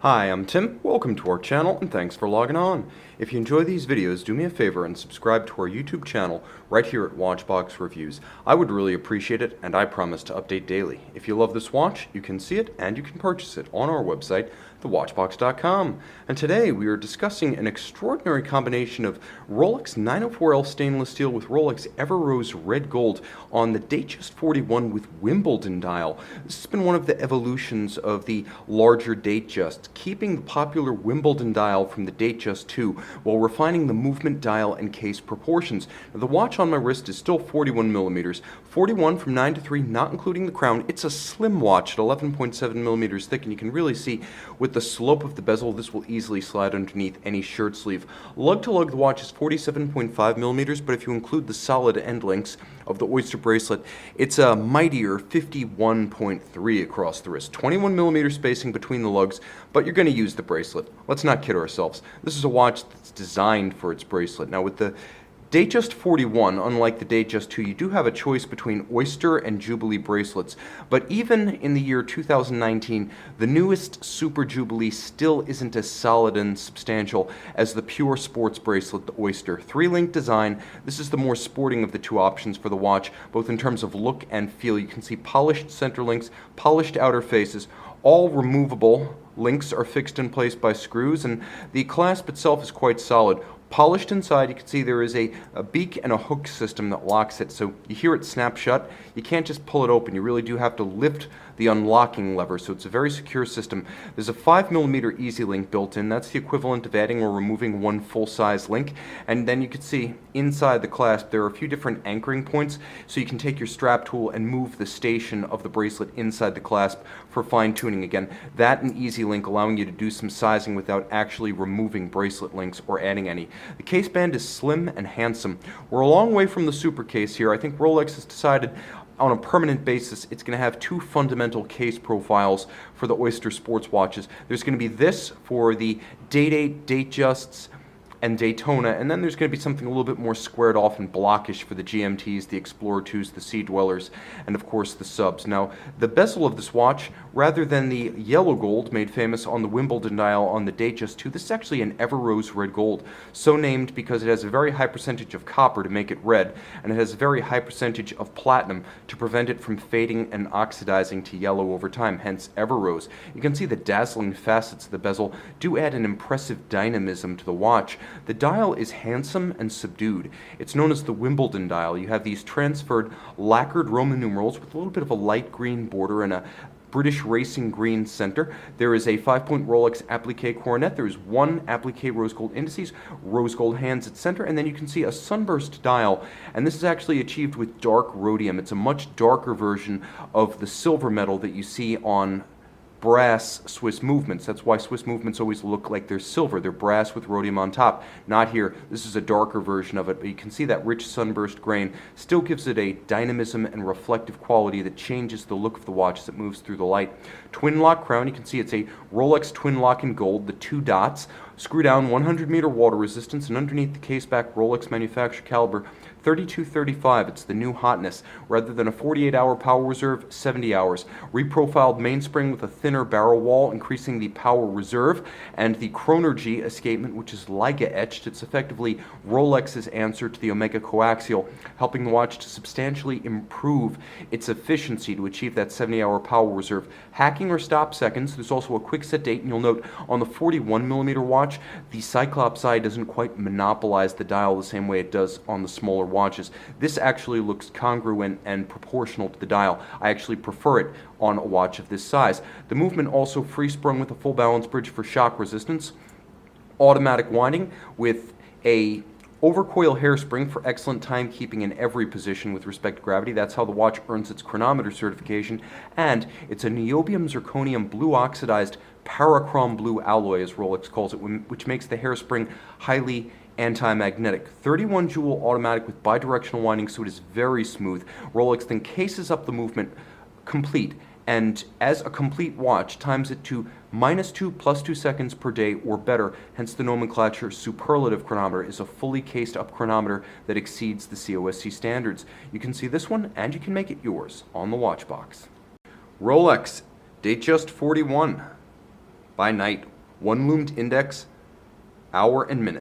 Hi, I'm Tim. Welcome to our channel and thanks for logging on. If you enjoy these videos, do me a favor and subscribe to our YouTube channel right here at Watchbox Reviews. I would really appreciate it, and I promise to update daily. If you love this watch, you can see it and you can purchase it on our website, thewatchbox.com. And today we are discussing an extraordinary combination of Rolex 904L stainless steel with Rolex Everose red gold on the Datejust 41 with Wimbledon Dial. This has been one of the evolutions of the larger Datejust, keeping the popular Wimbledon Dial from the Datejust 2 while refining the movement dial and case proportions. Now, the watch on my wrist is still 41 millimeters, 41 from 9 to 3, not including the crown. It's a slim watch at 11.7 millimeters thick, and you can really see with the slope of the bezel, this will easily slide underneath any shirt sleeve. Lug-to-lug, the watch is 47.5 millimeters, but if you include the solid end links of the Oyster bracelet, it's a mightier 51.3 across the wrist. 21 millimeter spacing between the lugs, but you're going to use the bracelet. Let's not kid ourselves. This is a watch that's designed for its bracelet. Now, with the Datejust 41, unlike the Datejust 2, you do have a choice between Oyster and Jubilee bracelets, but even in the year 2019, the newest Super Jubilee still isn't as solid and substantial as the pure sports bracelet, the Oyster. 3-link design, this is the more sporting of the two options for the watch, both in terms of look and feel. You can see polished center links, polished outer faces, all removable. Links are fixed in place by screws, and the clasp itself is quite solid. Polished inside, you can see there is a beak and a hook system that locks it, so you hear it snap shut. You can't just pull it open. You really do have to lift the unlocking lever, so it's a very secure system. There's a 5mm easy link built in. That's the equivalent of adding or removing one full-size link. And then you can see inside the clasp there are a few different anchoring points, so you can take your strap tool and move the station of the bracelet inside the clasp for fine-tuning. Again, that and easy link allowing you to do some sizing without actually removing bracelet links or adding any. The case band is slim and handsome. We're a long way from the super case here. I think Rolex has decided on a permanent basis it's going to have two fundamental case profiles for the Oyster sports watches. There's going to be this for the Day-Date, Datejusts, and Daytona, and then there's going to be something a little bit more squared off and blockish for the GMTs, the Explorer 2s, the Sea Dwellers, and of course the subs. Now, the bezel of this watch, rather than the yellow gold made famous on the Wimbledon Dial on the Datejust 2, this is actually an Everose red gold, so named because it has a very high percentage of copper to make it red, and it has a very high percentage of platinum to prevent it from fading and oxidizing to yellow over time, hence Everose. You can see the dazzling facets of the bezel do add an impressive dynamism to the watch. The dial is handsome and subdued. It's known as the Wimbledon Dial. You have these transferred lacquered Roman numerals with a little bit of a light green border and a British racing green center. There is a 5-point Rolex applique coronet. There is one applique rose gold indices, rose gold hands at center, and then you can see a sunburst dial. And this is actually achieved with dark rhodium. It's a much darker version of the silver metal that you see on brass Swiss movements. That's why Swiss movements always look like they're silver. They're brass with rhodium on top. Not here. This is a darker version of it, but you can see that rich sunburst grain still gives it a dynamism and reflective quality that changes the look of the watch as it moves through the light. Twin lock crown, you can see it's a Rolex twin lock in gold, the two dots. Screw down 100-meter water resistance, and underneath the case back Rolex manufacturer caliber 3235. It's the new hotness. Rather than a 48-hour power reserve, 70 hours. Reprofiled mainspring with a thinner barrel wall, increasing the power reserve, and the Chronergy escapement, which is Liga etched. It's effectively Rolex's answer to the Omega coaxial, helping the watch to substantially improve its efficiency to achieve that 70-hour power reserve. Hacking or stop seconds. There's also a quick set date, and you'll note on the 41mm watch, the Cyclops eye doesn't quite monopolize the dial the same way it does on the smaller watches. This actually looks congruent and proportional to the dial. I actually prefer it on a watch of this size. The movement also free sprung with a full balance bridge for shock resistance. Automatic winding with a overcoil hairspring for excellent timekeeping in every position with respect to gravity. That's how the watch earns its chronometer certification. And it's a niobium zirconium blue oxidized parachrome blue alloy, as Rolex calls it, which makes the hairspring highly anti-magnetic. 31 joule automatic with bidirectional winding, so it is very smooth. Rolex then cases up the movement complete, and as a complete watch, times it to -2 + 2 seconds per day or better, hence the nomenclature superlative chronometer is a fully cased up chronometer that exceeds the COSC standards. You can see this one, and you can make it yours on the watch box. Rolex Datejust 41 by night. one loomed index, hour and minute.